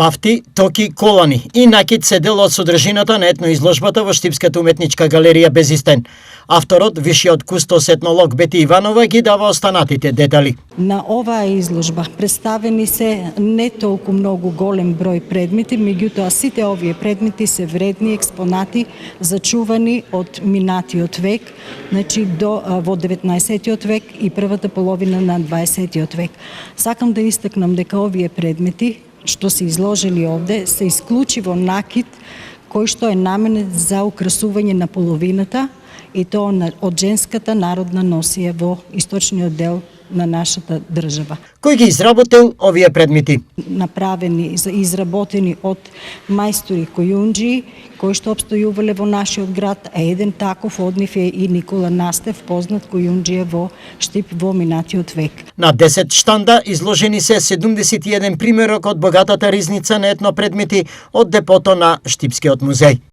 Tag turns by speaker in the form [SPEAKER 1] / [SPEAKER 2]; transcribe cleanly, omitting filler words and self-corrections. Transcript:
[SPEAKER 1] Пафти, токи, колани и накид се дел од содржината на етноизложбата во Штипската уметничка галерија Безистен. Авторот, вишиот кустос етнолог Бети Иванова, ги дава останатите детали.
[SPEAKER 2] На оваа изложба представени се не толку многу голем број предмети, меѓутоа сите овие предмети се вредни експонати зачувани од минатиот век, значи во 19-тиот век и првата половина на 20-тиот век. Сакам да истакнам дека овие предмети што се изложени овде се исклучиво накид кој што е наменет за украсување на половината и тоа од женската народна носија во источниот дел на нашата држава.
[SPEAKER 1] Кој ги изработил овие предмети?
[SPEAKER 2] Направени, изработени од мајстори којунџи, кои што обстојувале во нашиот град, а еден таков од нив е и Никола Настев, познат којунџија во Штип во минатиот век.
[SPEAKER 1] На 10 штанда изложени се 71 примерок од богатата ризница на етнопредмети од депото на Штипскиот музеј.